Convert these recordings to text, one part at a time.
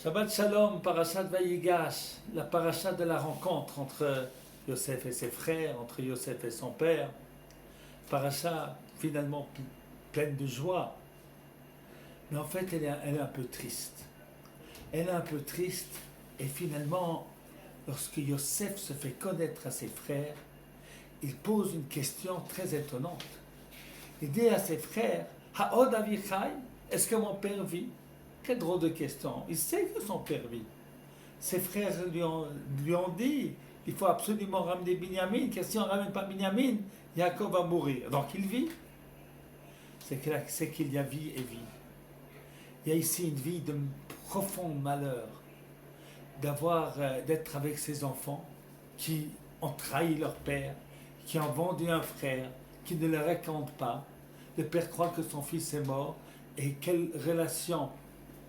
Shabbat Shalom, Parashat Vayigash, la parashat de la rencontre entre Yosef et ses frères, entre Yosef et son père. Parashat finalement pleine de joie, mais en fait elle est un peu triste. Elle est un peu triste et finalement, lorsque Yosef se fait connaître à ses frères, il pose une question très étonnante. Il dit à ses frères, Ha'od Avichai, est-ce que mon père vit? Quelle drôle de question. Il sait que son père vit. Ses frères lui ont dit, il faut absolument ramener Binyamin, car si on ne ramène pas Binyamin, Yaakov va mourir. Donc il vit. C'est qu'il y a vie et vie. Il y a ici une vie de profond malheur, d'être avec ses enfants qui ont trahi leur père, qui ont vendu un frère, qui ne le racontent pas. Le père croit que son fils est mort, et quelle relation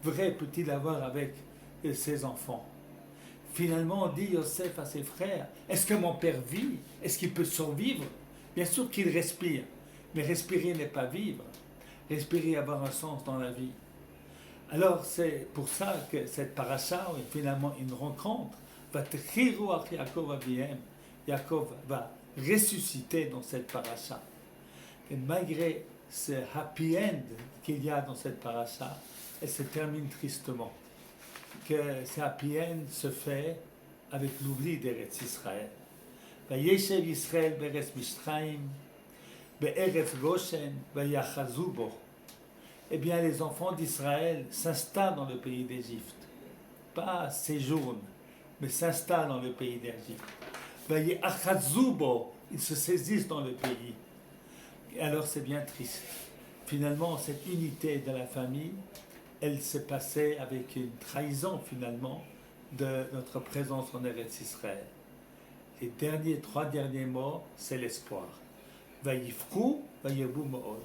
vraie peut-il avoir avec ses enfants? Finalement, dit Yosef à ses frères, est-ce que mon père vit? Est-ce qu'il peut survivre? Bien sûr qu'il respire, mais respirer n'est pas vivre. Respirer avoir un sens dans la vie. Alors c'est pour ça que cette paracha, finalement une rencontre, va Techiruach Yaakov Aviem, Yaakov va ressusciter dans cette paracha. Et malgré ce happy end qu'il y a dans cette paracha, elle se termine tristement. Que ce happy end se fait avec l'oubli d'Eretz Israël. Vayeshev Israël be'eretz Mitzrayim, be'eretz Goshen, vayachazu bo. Eh bien, les enfants d'Israël s'installent dans le pays d'Égypte. Pas séjournent, mais s'installent dans le pays d'Égypte. Vayachazu bo, ils se saisissent dans le pays. Et alors c'est bien triste. Finalement, cette unité de la famille, elle s'est passée avec une trahison finalement de notre présence en Eretz Israël. Les trois derniers mots, c'est l'espoir. Vayifru, vayebu mo'od.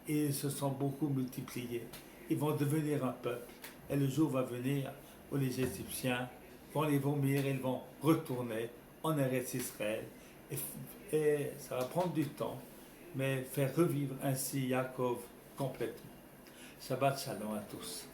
Et ils se sont beaucoup multipliés. Ils vont devenir un peuple. Et le jour va venir où les Égyptiens vont les vomir, ils vont retourner en Eretz Israël. Et ça va prendre du temps, mais faire revivre ainsi Yaakov complètement. Shabbat Shalom à tous.